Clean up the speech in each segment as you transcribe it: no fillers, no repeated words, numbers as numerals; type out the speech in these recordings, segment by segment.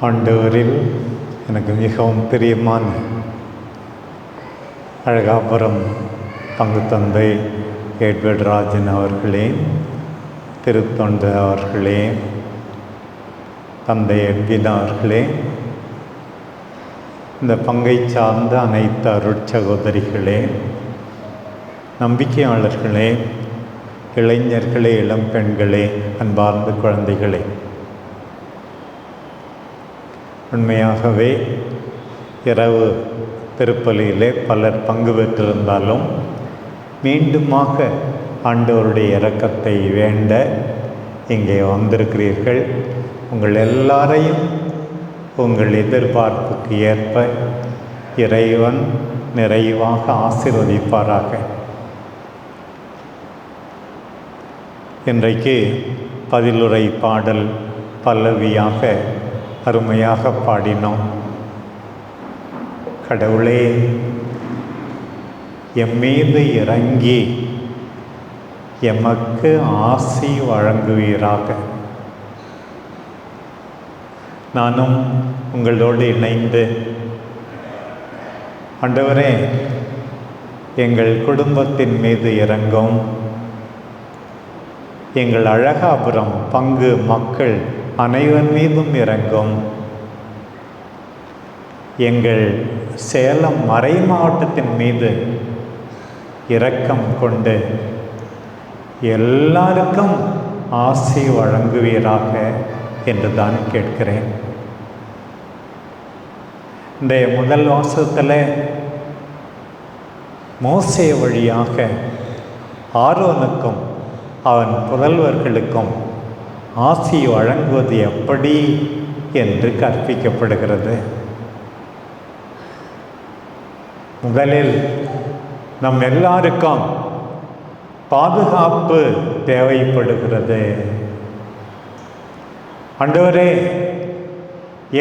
ஆண்டவரில் எனக்கு மிகவும் பிரியமான அழகாபுரம் பங்கு தந்தை எட்வர்ட் ராஜன் அவர்களே, திருத்தொண்டு அவர்களே, தந்தை எட்வின் அவர்களே, இந்த பங்கை சார்ந்த அனைத்து அருட்சகோதரிகளே, நம்பிக்கையாளர்களே, இளைஞர்களே, இளம் பெண்களே, அன்பார்ந்த குழந்தைகளே, உண்மையாகவே இரவு திருப்பலியிலே பலர் பங்கு பெற்றிருந்தாலும் மீண்டுமாக ஆண்டவருடைய இரக்கத்தை வேண்ட இங்கே வந்திருக்கிறீர்கள். உங்கள் எல்லாரையும் உங்கள் எதிர்பார்ப்புக்கு ஏற்ப இறைவன் நிறைவாக ஆசீர்வதிப்பாராக. இன்றைக்கு பதிலுரை பாடல் பல்லவியாக அருமையாக பாடினோம். கடவுளே, எம்மீது இறங்கி எமக்கு ஆசி வழங்குவீராக. நானும் உங்களோடு இணைந்து, ஆண்டவரே, எங்கள் குடும்பத்தின் மீது இறங்கும், எங்கள் அழகாபுரம் பங்கு மக்கள் அனைவர் மீதும் இறங்கும், எங்கள் சேலம் மறை மாவட்டத்தின் மீது இரக்கம் கொண்டு எல்லாருக்கும் ஆசி வழங்குவீராக என்று தான் கேட்கிறேன். இந்த முதல் வாசகத்தில் மோசே வழியாக ஆரோனுக்கும் அவன் புதல்வர்களுக்கும் ஆசி வழங்குவது எப்படி என்று கற்பிக்கப்படுகிறது. முதலில் நம் எல்லாருக்கும் பாதுகாப்பு தேவைப்படுகிறது. ஆண்டவரே,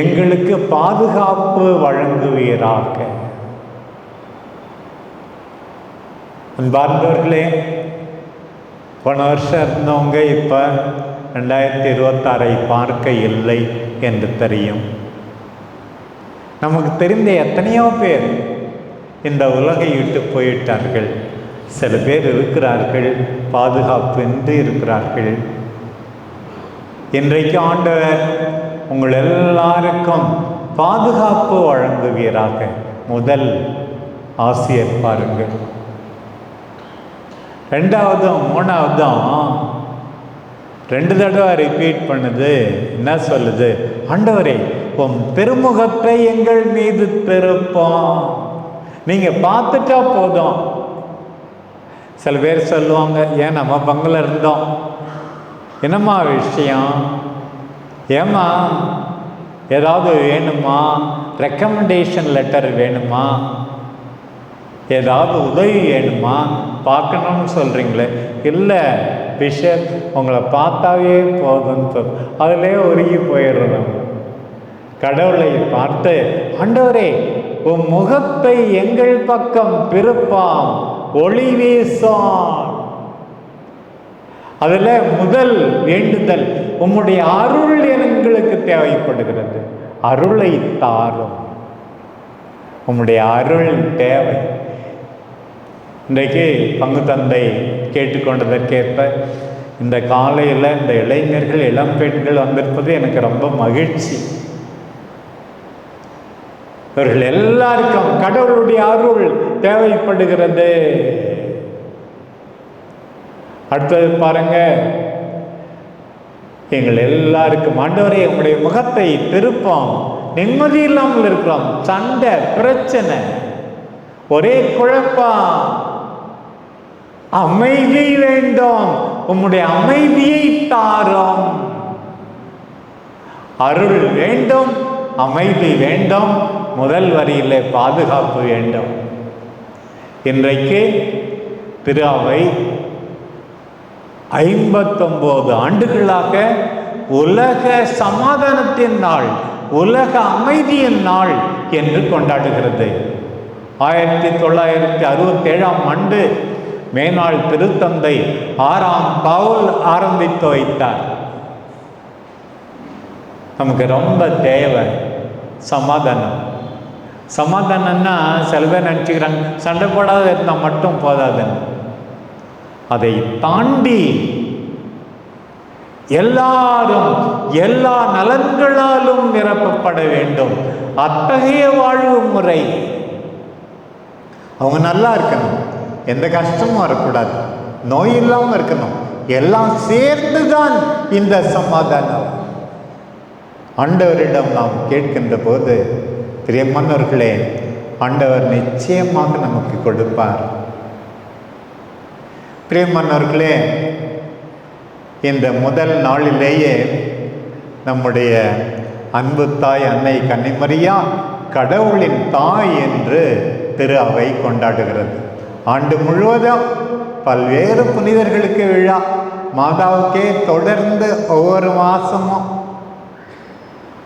எங்களுக்கு பாதுகாப்பு வழங்குவீராக. அன்பார்ந்தவர்களே, போன வருஷம் இருந்தவங்க இப்போ 2026 பார்க்க இல்லை என்று தெரியும். நமக்கு தெரிந்த எத்தனையோ பேர் இந்த உலகை விட்டு போயிட்டார்கள். சில பேர் இருக்கிறார்கள், பாதுகாப்பு என்று இருக்கிறார்கள். இன்றைக்கு ஆண்டவர் உங்கள் எல்லாருக்கும் பாதுகாப்பு வழங்குவீராக. முதல் ஆசிரியர் பாருங்கள். ரெண்டாவதும் மூணாவதும் 2 தடவை ரிப்பீட் பண்ணுது. என்ன சொல்லுது? ஆண்டவரே, உம் திருமுகத்தை எங்கள் மீது திருப்போம். நீங்க பார்த்துட்டா போதும். சில பேர் சொல்லுவாங்க, ஏன் நம்ம பங்குல இருந்தோம், என்னம்மா விஷயம், ஏம்மா ஏதாவது வேணுமா, ரெக்கமெண்டேஷன் லெட்டர் வேணுமா, ஏதாவது உதவி வேணுமா, பார்க்கணும்னு சொல்கிறீங்களே. இல்லை பிஷப், உங்களை பார்த்தாவே போதும்னு அதிலே உருகி போயிடுறோம். கடவுளை பார்த்து, ஆண்டவரே, உன் முகத்தை எங்கள் பக்கம் திருப்பாம், ஒளி வீசும். அதில் முதல் வேண்டுதல், உம்முடைய அருள் எங்களுக்கு தேவைப்படுகிறது. அருளை தாரும், உம்முடைய அருள் தேவை. இன்றைக்கு பங்கு தந்தை கேட்டுக்கொண்டதற்கேற்ப இந்த காலையில் இந்த இளைஞர்கள், இளம் பெண்கள் வந்திருப்பது எனக்கு ரொம்ப மகிழ்ச்சி. இவர்கள் எல்லாருக்கும் கடவுளுடைய அருள் தேவைப்படுகிறது. அடுத்தது பாருங்க, எங்கள் எல்லாருக்கும் ஆண்டவரே, உங்களுடைய முகத்தை திருப்போம். நிம்மதி இல்லாமல் இருக்கிறோம், சண்டை பிரச்சனை, ஒரே குழப்பம், அமைதி வேண்டும், உம்முடைய அமைதியை தாரும். அருள் வேண்டும், அமைதி வேண்டும், முதல் வரியிலே பாதுகாப்பு வேண்டும். இன்றைக்கு திரு அவை 59 ஆண்டுகளாக உலக சமாதானத்தின் நாள், உலக அமைதியின் நாள் என்று கொண்டாடுகிறது. 1967ஆம் ஆண்டு மேனாள் திருத்தந்தை 6ஆம் பவுல் ஆரம்பித்து வைத்தார். நமக்கு ரொம்ப தேவை சமாதானம். சமாதானம்னா சில பேர் நினச்சிக்கிறாங்க சண்டை போடாத இருந்தால் மட்டும் போதாதுன்னு. அதை தாண்டி எல்லாரும் எல்லா நலன்களாலும் நிரப்பப்பட வேண்டும். அத்தகைய வாழ்வு முறை. அவங்க நல்லா இருக்கணும், எந்த கஷ்டமும் வரக்கூடாது, நோய் இல்லாமல் இருக்கணும். எல்லாம் சேர்ந்துதான் இந்த சமாதானம். ஆண்டவரிடம் நாம் கேட்கின்ற போது பிரியமானவர்களே, ஆண்டவர் நிச்சயமாக நமக்கு கொடுப்பார். பிரியமானவர்களே, இந்த முதல் நாளிலேயே நம்முடைய அன்பு தாய் அன்னை கன்னிமரியா கடவுளின் தாய் என்று திரு அவை கொண்டாடுகிறது. ஆண்டு முழுவதும் பல்வேறு புனிதர்களுக்கு விழா. மாதாவுக்கே தொடர்ந்து ஒவ்வொரு மாதமும்,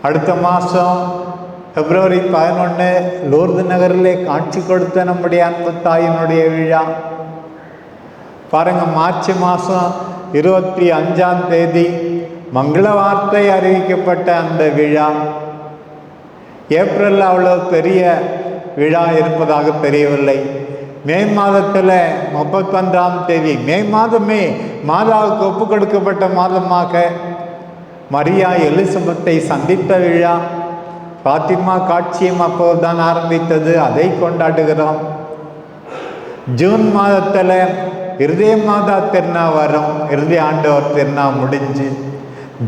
அடுத்த மாதம் பிப்ரவரி 11 லூர்து நகரிலே காட்சி கொடுத்த நம்முடைய அன்பு தாயினுடைய விழா. பாருங்கள், மார்ச் மாதம் 25ஆம் தேதி மங்கள வார்த்தை அறிவிக்கப்பட்ட அந்த விழா. ஏப்ரலில் அவ்வளோ பெரிய விழா இருப்பதாக தெரியவில்லை. மே மாதத்தில் 31ஆம் தேதி, மே மாதமே மாதாவுக்கு ஒப்பு கொடுக்கப்பட்ட மாதமாக மரியா எலிசபெத்தை சந்தித்த விழா. பாத்திமா காட்சியம் அப்போதுதான் ஆரம்பித்தது, அதை கொண்டாடுகிறோம். ஜூன் மாதத்தில் இருதய மாதா திருநா வரும், இருதய ஆண்டவர் திருநா முடிஞ்சு.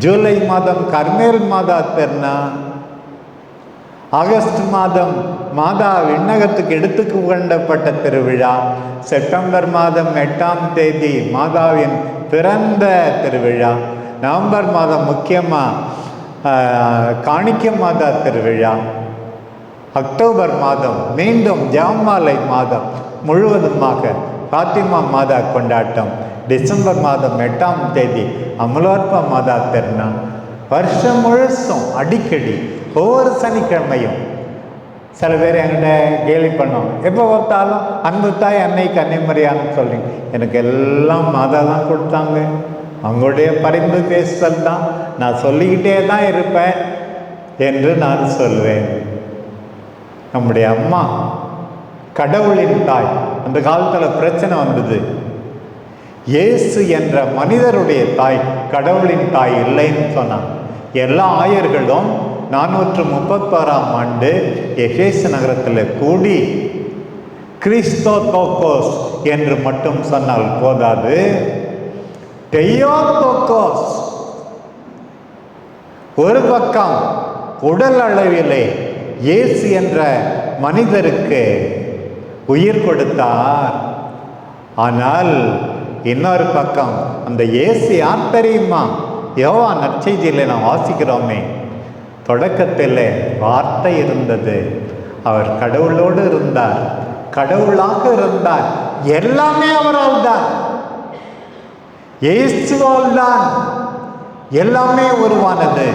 ஜூலை மாதம் கர்மேல் மாதா திருநா. ஆகஸ்ட் மாதம் மாதா விண்ணகத்துக்கு எடுத்துக்கு கொண்டப்பட்ட திருவிழா. செப்டம்பர் மாதம் 8ஆம் தேதி மாதாவின் பிறந்த திருவிழா. நவம்பர் மாதம் முக்கியமாக காணிக்க மாதா திருவிழா. அக்டோபர் மாதம் மீண்டும் ஜெபமாலை மாதம் முழுவதுமாக பாத்திமா மாதா கொண்டாட்டம். டிசம்பர் மாதம் 8ஆம் தேதி அமலோற்ப மாதா திருநா. வருஷம் முழுசும் அடிக்கடி ஒவ்வொரு சனிக்கிழமையும் சில பேர் என்கிட்ட கேலி பண்ணோம், எப்போ பார்த்தாலும் அன்பு தாய் அன்னை கன்னிமரியான்னு சொல்கிறீங்க. எனக்கு எல்லாம் மாதா தான் கொடுத்தாங்க, அவங்களுடைய பரிந்து பேசுதல் தான், நான் சொல்லிக்கிட்டே தான் இருப்பேன் என்று நான் சொல்வேன். நம்முடைய அம்மா கடவுளின் தாய். அந்த காலத்தில் பிரச்சனை வந்தது, இயேசு என்ற மனிதருடைய தாய் கடவுளின் தாய் இல்லைன்னு சொன்னான். எல்லா ஆயர்களும் 431ஆம் ஆண்டு எபேசு நகரத்தில் கூடி கிறிஸ்தோதோக்கோஸ் என்று மட்டும் சொன்னால் போதாது, தெயோதோக்கோஸ். ஒரு பக்கம் உடல் அளவிலே இயேசு என்ற மனிதருக்கு உயிர் கொடுத்தார். ஆனால் இன்னொரு பக்கம் அந்த இயேசு யார் தெரியுமா? யோவான் நற்செய்தியில் நாம் வாசிக்கிறோமே, தொடக்கத்தில் வார்த்தை இருந்தது, அவர் கடவுளோடு இருந்தார், கடவுளாக இருந்தார், எல்லாமே அவரால் தான், இயேசுவால் தான் எல்லாமே உருவானது.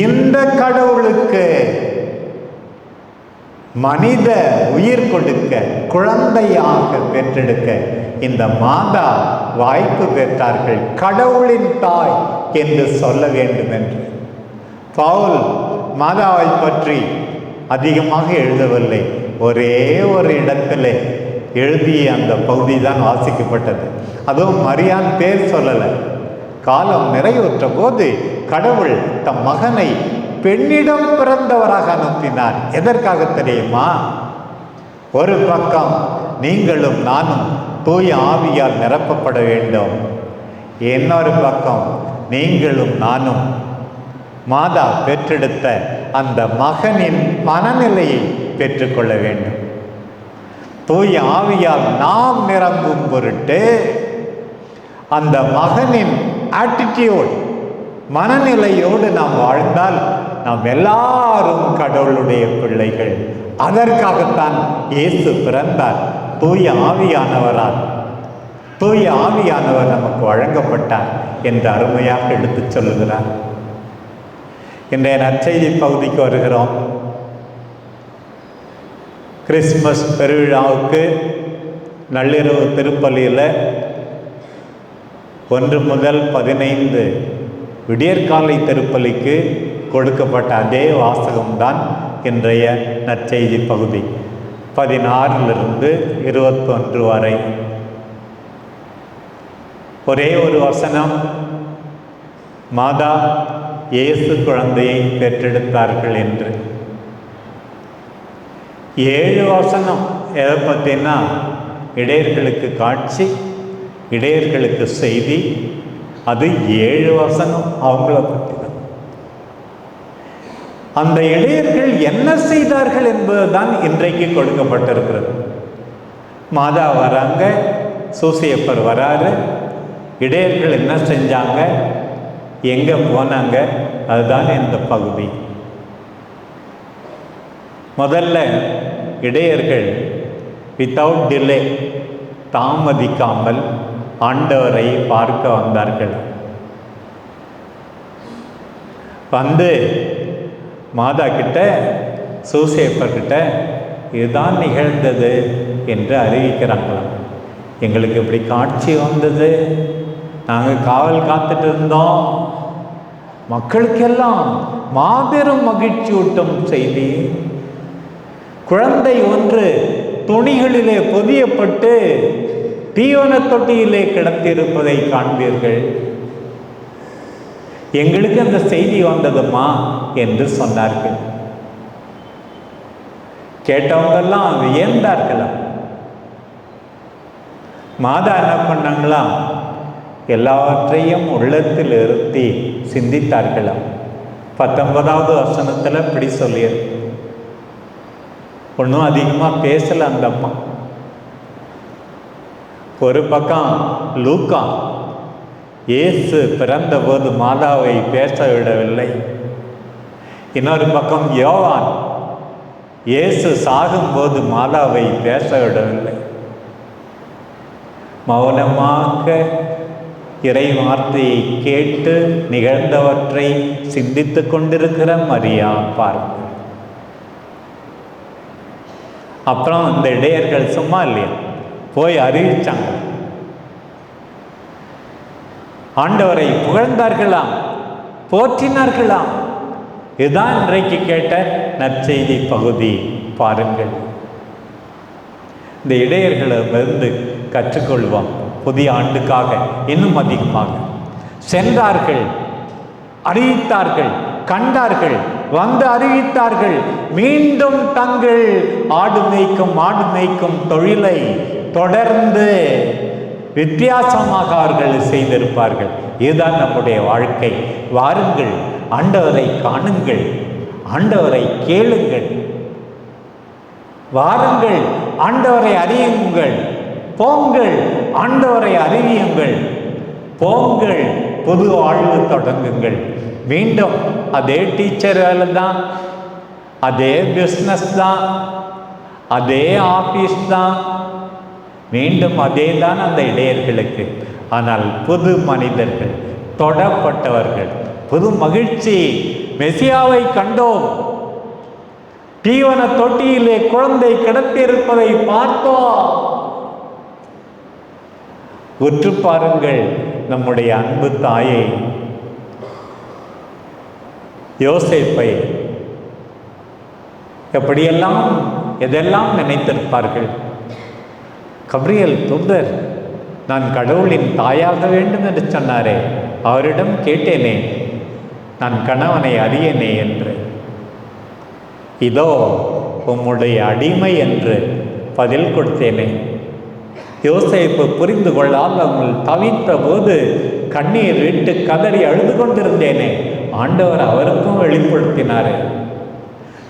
இந்த கடவுளுக்கு மனித உயிர் கொடுக்க, குழந்தையாக பெற்றெடுக்க இந்த மாதா வாய்ப்பு பெற்றார்கள், கடவுளின் தாய் என்று சொல்ல வேண்டும் என்று. பவுல் மாதாவை பற்றி அதிகமாக எழுதவில்லை, ஒரே ஒரு இடத்துல எழுதிய அந்த பகுதி தான் வாசிக்கப்பட்டது. அதுவும் மரியான் பேர் சொல்லலை. காலம் நிறைவுற்ற போது கடவுள் தம் மகனை பெண்ணிடம் பிறந்தவராக அனுப்பினார். எதற்காக தெரியுமா? ஒரு பக்கம் நீங்களும் நானும் தூய ஆவியால் நிரப்பப்பட வேண்டும், இன்னொரு பக்கம் நீங்களும் நானும் மாதா பெற்றெடுத்த அந்த மகனின் மனநிலையை பெற்றுக்கொள்ள வேண்டும். தூய ஆவியால் நாம் நிரம்பும் பொருட்டு அந்த மகனின் ஆட்டிடியூட், மனநிலையோடு நாம் வாழ்ந்தால் நாம் எல்லாரும் கடவுளுடைய பிள்ளைகள். அதற்காகத்தான் இயேசு பிறந்தார். தூய ஆவியானவரால், தூய ஆவியானவர் நமக்கு வழங்கப்பட்டார் என்று அருமையாக எடுத்துச் சொல்லுகிறார். இன்றைய நற்செய்தி பகுதிக்கு வருகிறோம். கிறிஸ்துமஸ் பெருவிழாவுக்கு நள்ளிரவு திருப்பலியில் 1 முதல் 15 விடியற்காலை திருப்பலிக்கு கொடுக்கப்பட்ட அதே வாசகம்தான் இன்றைய நற்செய்தி பகுதி 16 21 வரை. ஒரே ஒரு வசனம், மாதா இயேசு குழந்தையை பெற்றெடுத்தார்கள் என்று. 7 வசனம் எதை பற்றினா, இடையர்களுக்கு காட்சி, இடையர்களுக்கு செய்தி. அது 7 வசனம் அவங்கள பற்றி தான். அந்த இடையர்கள் என்ன செய்தார்கள் என்பதுதான் இன்றைக்கு கொடுக்கப்பட்டிருக்கிறது. மாதா வராங்க, சூசியப்பர் வராரு, இடையர்கள் என்ன செஞ்சாங்க, எங்கே போனாங்க, அதுதான் இந்த பகுதி. முதல்ல இடையர்கள் வித்தவுட் டிலே, தாமதிக்காமல் ஆண்டவரை பார்க்க வந்தார்கள். வந்து மாதா கிட்ட, சூசேப்பர்கிட்ட இதுதான் நிகழ்ந்தது என்று அறிவிக்கிறாங்களாம். எங்களுக்கு இப்படி காட்சி வந்தது, நாங்கள் காவல் காத்துட்டு இருந்தோம், மக்களுக்கெல்லாம் மாபெரும் மகிழ்ச்சியூட்டும் செய்தி. குழந்தை ஒன்று துணிகளிலே பொதியப்பட்டு தீவன தொட்டியிலே கிடத்திருப்பதை காண்பீர்கள். எங்களுக்கு அந்த செய்தி வந்ததுமா என்று சொன்னார்கள். கேட்டவங்கெல்லாம் வியந்தார்களாம். மாதா என்ன பண்ணாங்களாம், எல்லாவற்றையும் உள்ளத்தில் இருத்தி சிந்தித்தார்களாம். 19வது வசனத்தில் இப்படி சொல்லியிருக்கு. ஒன்றும் அதிகமாக பேசலை அந்த அம்மா. ஒரு பக்கம் லூக்கா இயேசு பிறந்தபோது மாதாவை பேச விடவில்லை. இன்னொரு பக்கம் யோவான் இயேசு சாகும்போது மாதாவை பேச விடவில்லை. மௌனமாக இறை வார்த்தையை கேட்டு நிகழ்ந்தவற்றை சிந்தித்து கொண்டிருக்கிற மரியா பாருங்கள். அப்புறம் இந்த இடையர்கள் சும்மா இல்லையா, போய் அறிவிச்சாங்க, ஆண்டவரை புகழ்ந்தார்களாம், போற்றினார்களாம். இதுதான் இன்றைக்கு கேட்ட நற்செய்தி பகுதி. பாருங்கள், இந்த இடையர்களிடமிருந்து கற்றுக்கொள்வோம். புதிய ஆண்டுக்காக இன்னும் அதிகமாக சென்றார்கள், அறிவித்தார்கள், கண்டார்கள், வந்து அறிவித்தார்கள். மீண்டும் தங்கள் ஆடு மேய்க்கும் தொழிலை தொடர்ந்து வித்தியாசமாக அவர்கள் செய்திருப்பார்கள். இதுதான் நம்முடைய வாழ்க்கை. வாருங்கள், ஆண்டவரை காணுங்கள், ஆண்டவரை கேளுங்கள். வாருங்கள், ஆண்டவரை அறியுங்கள். போங்கள், ஆண்டவரை அறிவியுங்கள். போங்கள், புது வாழ்வு தொடங்குங்கள். மீண்டும் அதே டீச்சர் வேலை தான், அதே பிஸ்னஸ் தான், அதே ஆஃபீஸ் தான், மீண்டும் அதே தான் அந்த இடையர்களுக்கு. ஆனால் புது மனிதர்கள், தொடப்பட்டவர்கள், புது மகிழ்ச்சி. மெசியாவை கண்டோம், தீவன தொட்டியிலே குழந்தை கிடத்திருப்பதை பார்த்தோம். உற்று பாருங்கள் நம்முடைய அன்பு தாயை, யோசேப்பை. எப்படியெல்லாம் எதெல்லாம் நினைத்திருப்பார்கள். கப்ரியேல் தூதர் நான் கடவுளின் தாயாக வேண்டும் என்று சொன்னாரே, அவரிடம் கேட்டேனே, நான் கணவனை அறியேனே என்று. இதோ உம்முடைய அடிமை என்று பதில் கொடுத்தேனே. யோசேப்பு புரிந்து கொள்ளாமல் தவித்த போது கண்ணீர் விட்டு கதறி அழுது கொண்டிருந்தேனே, ஆண்டவர் அவருக்கும் வெளிப்படுத்தினாரே.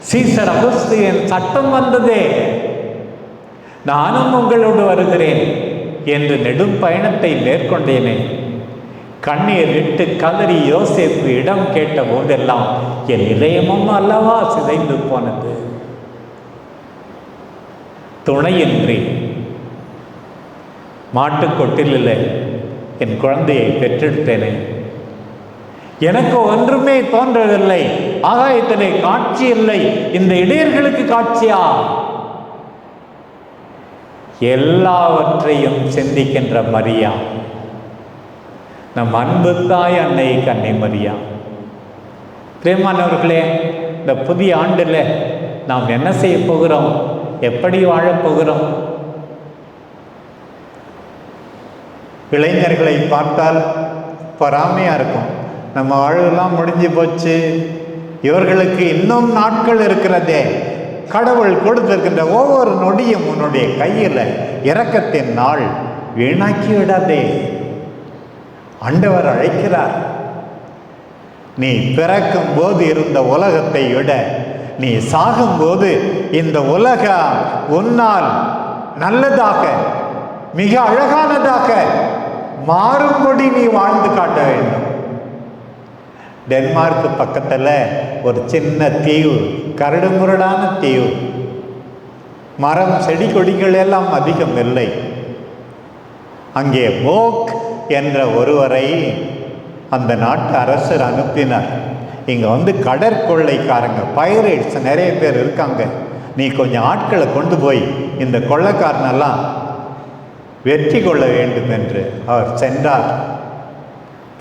சீசர் அகுஸ்தியன் சட்டம் வந்ததே, நானும் உங்களோடு வருகிறேன் என்று நெடும் பயணத்தை மேற்கொண்டேனே. கண்ணீர் விட்டு கதறி யோசேப்பு இடம் கேட்ட போதெல்லாம் என் இதயமும் அல்லவா சிதைந்து போனது. துணையின்றி மாட்டுக்கொட்டில் என் குழந்தையை பெற்றெடுத்தேனே. எனக்கு ஒன்றுமே தோன்றவில்லை, ஆகாயத்திலே காட்சி இல்லை, இந்த இடையர்களுக்கு காட்சியா? எல்லாவற்றையும் சிந்திக்கின்ற மரியா, நம் அன்பு தாய் அன்னை கன்னை மரியா. பிரியமானவர்களே, இந்த புதிய ஆண்டில் நாம் என்ன செய்ய போகிறோம்? எப்படி வாழப் போகிறோம்? இளைஞர்களை பார்த்தால் பொறாமையாக இருக்கும். நம்ம வாழ்வெல்லாம் முடிஞ்சு போச்சு, இவர்களுக்கு இன்னும் நாட்கள் இருக்கிறதே. கடவுள் கொடுத்திருக்கின்ற ஒவ்வொரு நொடியும் உன்னுடைய கையில் இரக்கத்தின் நாள், வீணாக்கி விடாதே. ஆண்டவர் அழைக்கிறார். நீ பிறக்கும் போது இருந்த உலகத்தை விட நீ சாகும்போது இந்த உலகம் உன்னால் நல்லதாக, மிக அழகானதாக மாறும்படி நீ வாழ்ந்து காட்ட வேண்டும். டென்மார்க் பக்கத்தில் ஒரு சின்ன தீவு, கரடுமுரடான தீவு, மரம் செடி கொடிகள் எல்லாம் அதிகம் இல்லை. அங்கே போக் என்ற ஒருவரை அந்த நாட்டு அரசர் அனுப்பினார். இங்கே வந்து கடற்கொள்ளைக்காரங்க, பைரேட்ஸ் நிறைய பேர் இருக்காங்க, நீ கொஞ்சம் ஆட்களை கொண்டு போய் இந்த கொள்ளைக்காரனெல்லாம் வெற்றி கொள்ள வேண்டும் என்று அவர் சென்றார்.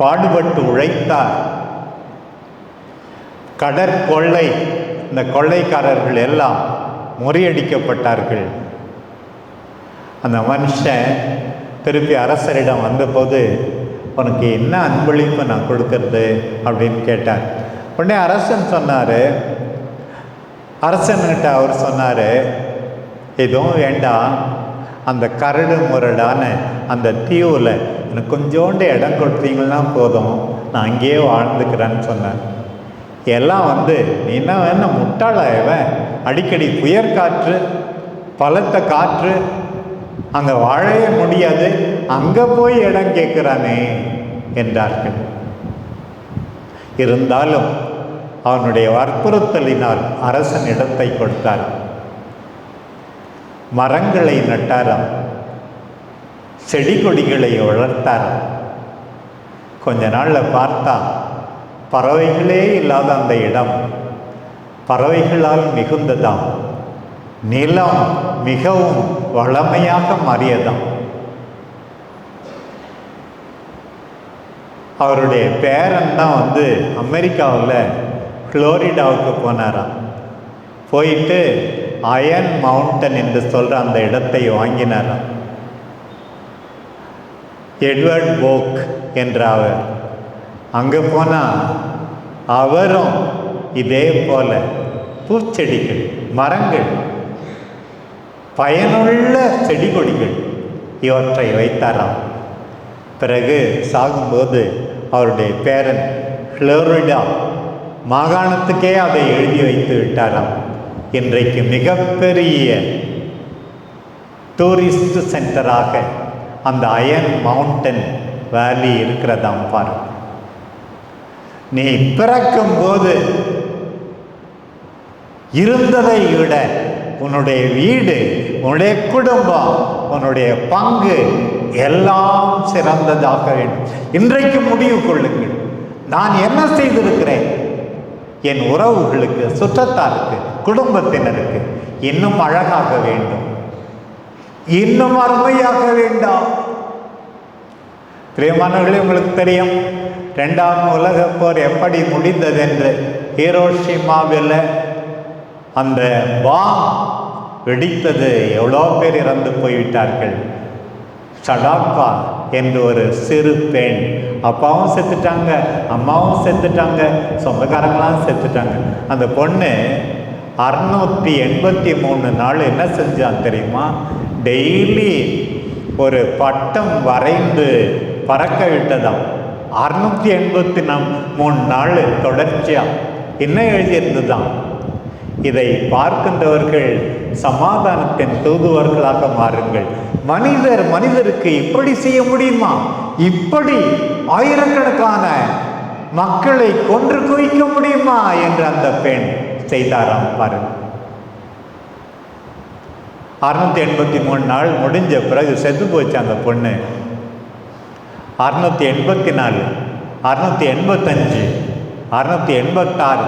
பாடுபட்டு உழைத்தார். கடற்கொள்ளை, இந்த கொள்ளைக்காரர்கள் எல்லாம் முறியடிக்கப்பட்டார்கள். அந்த மனுஷன் திருப்பி அரசரிடம் வந்தபோது, உனக்கு என்ன அன்பளிப்பு நான் கொடுக்கறது அப்படின்னு கேட்டார். உடனே அரசன்கிட்ட அவர் சொன்னார், எதுவும் வேண்டாம், அந்த கரடு முரடான அந்த தீவில் எனக்கு கொஞ்சோண்டு இடம் கொடுத்தீங்கன்னா போதும், நான் அங்கேயே வாழ்ந்துக்கிறேன்னு சொன்னார். எல்லாம் வந்து நீ என்ன வேணும், முட்டாளாயவன், அடிக்கடி புயற்காற்று, பலத்த காற்று, அங்கே வாழவே முடியாது, அங்கே போய் இடம் கேட்குறானே என்றார்கள். இருந்தாலும் அவனுடைய வற்புறுத்தலினால் அரசன் இடத்தை கொடுத்தார். மரங்களை நட்டாராம், செடி கொடிகளை வளர்த்தாராம். கொஞ்ச நாளில் பார்த்தா பறவைகளே இல்லாத அந்த இடம் பறவைகளால் மிகுந்ததாம். நிலம் மிகவும் வளமையாக மாறியதாம். அவருடைய பேரன் தான் வந்து அமெரிக்காவில் புளோரிடாவுக்கு போனாராம். போயிட்டு அயன் மவுண்டன் என்று சொல்கிற அந்த இடத்தை வாங்கினாராம். எட்வர்ட் போக் என்ற அவர் அங்கே போனால் அவரும் இதே போல பூச்செடிகள், மரங்கள், பயனுள்ள செடி கொடிகள் இவற்றை வைத்தாராம். பிறகு சாகும்போது அவருடைய பேரன் புளோரிடா மாகாணத்துக்கே அதை எழுதி வைத்து விட்டாராம். இன்றைக்கு மிகப்பெரிய டூரிஸ்ட் சென்டராக அந்த அயன் மவுண்டன் வேலி இருக்கிறதாம். பாரு, நீ பிறக்கும் போது இருந்ததை விட உன்னுடைய வீடு, உன்னுடைய குடும்பம், உன்னுடைய பங்கு எல்லாம் சிறந்ததாக வேண்டும். இன்றைக்கு முடிவு கொள்ளுங்கள், நான் என்ன செய்திருக்கிறேன் என் உறவுகளுக்கு, சுற்றத்தாருக்கு, குடும்பத்தினருக்கு இன்னும் அழகாக வேண்டும், இன்னும் அருமையாக வேண்டாம். பிரியமானவர்களே, உங்களுக்கு தெரியும் 2ஆம் உலகப் போர் எப்படி முடிந்தது என்று. ஹிரோஷிமாவில் அந்த பாம் வெடித்தது, எவ்வளோ பேர் இறந்து போய்விட்டார்கள். சடாப்பா என்று ஒரு சிறு பெண், அப்பாவும் செத்துட்டாங்க, அம்மாவும் செத்துட்டாங்க, சொந்தக்காரங்களாம் செத்துட்டாங்க. அந்த பொண்ணு 683 நாள் என்ன செஞ்சான் தெரியுமா? டெய்லி ஒரு பட்டம் வரைந்து பறக்க விட்டதாம். 683 நாள் தொடர்ச்சியாக என்ன எழுதியிருந்துதான். இதை பார்க்கின்றவர்கள் சமாதானத்தின் தூதுவர்களாக மாறுங்கள். மனிதருக்கு இப்படி செய்ய முடியுமா? இப்படி ஆயிரக்கணக்கான மக்களை கொன்று குவிக்க முடியுமா என்று அந்த பெண் செய்தாராம். பாருங்கள், 683 நாள் முடிஞ்ச பிறகு செத்து போச்சு அந்த பொண்ணு. 684, 685, 686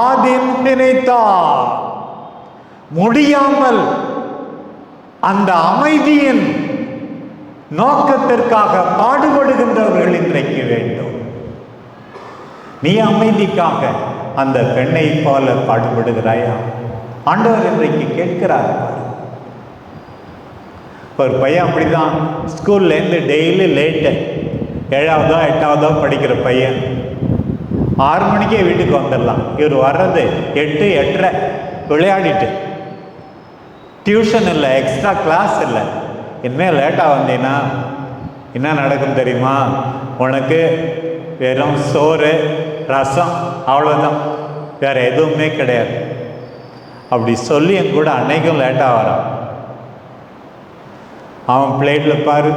ஆதின் நினைத்தார் முடியாமல் அந்த அமைதியின் நோக்கத்திற்காக பாடுபடுகின்றவர்கள் இன்றைக்கு வேண்டும். நீ அமைதிக்காக அந்த பெண்ணை போல பாடுபடுகிறாயா? ஆண்டவர் இன்றைக்கு கேட்கிறார். ஒரு பையன் அப்படிதான், ஸ்கூல்லேருந்து டெய்லி லேட்டு, 7ஆவதோ 8ஆவதோ படிக்கிற பையன் 6 மணிக்கே வீட்டுக்கு வந்துடலாம். இவர் வர்றது 8, 8:30, விளையாடிட்டு. டியூஷன் இல்லை, எக்ஸ்ட்ரா கிளாஸ் இல்லை. இனிமேல் லேட்டாக வந்தீங்கன்னா என்ன நடக்கும் தெரியுமா? உனக்கு வெறும் சோறு, ரசம், அவ்வளோதான், வேறு எதுவுமே கிடையாது. அப்படி சொல்லியும் கூட அன்னைக்கும் லேட்டாக வரான். அவன் பிளேட்டில் பாரு,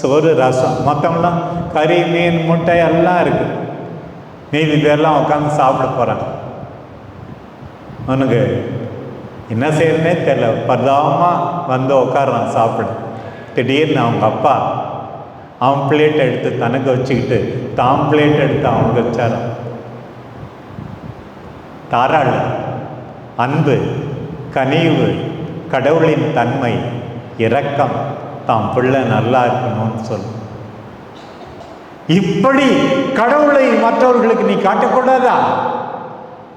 சோறு, ரசம், மொத்தம்லாம் கறி, மீன், முட்டை எல்லாம் இருக்குது. மீதி பேர்லாம் உட்காந்து சாப்பிட போகிறான். அவனுக்கு என்ன செய்யறதுனே தெரியல. பரிதாபமாக வந்து உட்காரான் சாப்பிட. திடீர்னு அவங்க அப்பா அவன் பிளேட்டை எடுத்து தனக்கு வச்சுக்கிட்டு தான் பிளேட் எடுத்து அவனுக்கு வச்சாரான். தாராள அன்பு, கனிவு, கடவுளின் தன்மை, இரக்கம், தாம் பிள்ளை நல்லா இருக்கணும்னு சொல்லு. இப்படி கடவுளை மற்றவர்களுக்கு நீ காட்டக்கூடாதா?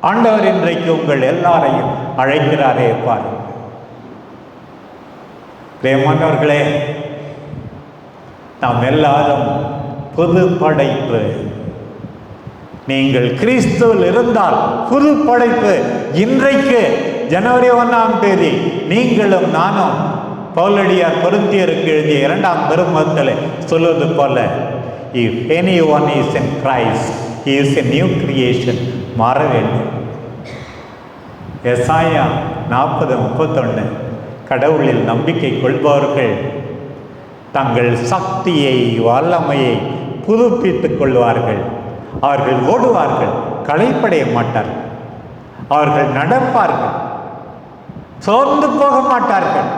ஆண்டவர் இன்றைக்கு உங்கள் எல்லாரையும் அழைக்கிறாரே பாரு. பிரியமானவர்களே, நாம் எல்லாரும் புது படைப்பு. நீங்கள் கிறிஸ்துவில் இருந்தால் புது படைப்பு. இன்றைக்கு ஜனவரி 1ஆம் தேதி நீங்களும் நானும் பவுலடியார் கொரிந்தியருக்கு எழுதிய 2ஆம் திருமுகத்தில் சொல்வது போல, if anyone is in Christ, he is a new creation. மாற வேண்டும். எசாயா 40:31, கடவுளில் நம்பிக்கை கொள்பவர்கள் தங்கள் சக்தியை, வல்லமையை புதுப்பித்துக் கொள்வார்கள். அவர்கள் ஓடுவார்கள், களைப்படைய மாட்டார்கள். அவர்கள் நடப்பார்கள், சோர்ந்து போக மாட்டார்கள்.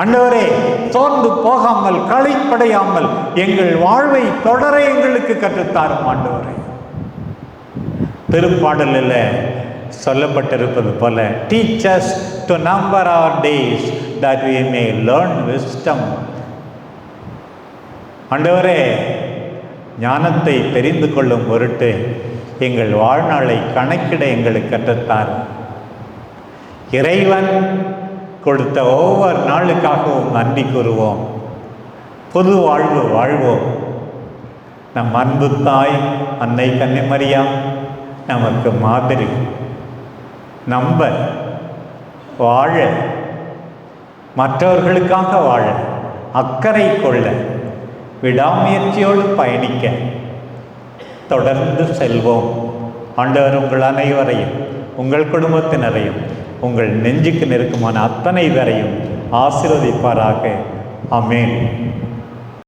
ஆண்டவரே, சோர்ந்து போகாமல், களைப்படையாமல் எங்கள் வாழ்வை தொடர எங்களுக்கு கற்றுத்தாரும் ஆண்டவரே. திருப்பாடலில் சொல்லப்பட்டிருப்பது போல, teach us to number our days that we may learn wisdom. ஆண்டவரே, ஞானத்தை தெரிந்து கொள்ளும் பொருட்டு எங்கள் வாழ்நாளை கணக்கிட எங்களுக்கு கற்றுத்தார். இறைவன் கொடுத்த ஒவ்வொரு நாளுக்காகவும் நன்றி கூறுவோம். புது வாழ்வு வாழ்வோம். நம் அன்பு தாய் அன்னை கன்னிமரியா நமக்கு மாதிரி. நம்ப, வாழ, மற்றவர்களுக்காக வாழ, அக்கறை கொள்ள, விடாமுயற்சியோடு பயணிக்க தொடர்ந்து செல்வோம். ஆண்டவர் உங்கள் அனைவரையும், உங்கள் குடும்பத்தினரையும், உங்கள் நெஞ்சுக்கு நெருக்கமான அத்தனை பேரையும் ஆசீர்வதிப்பாராக. ஆமென்.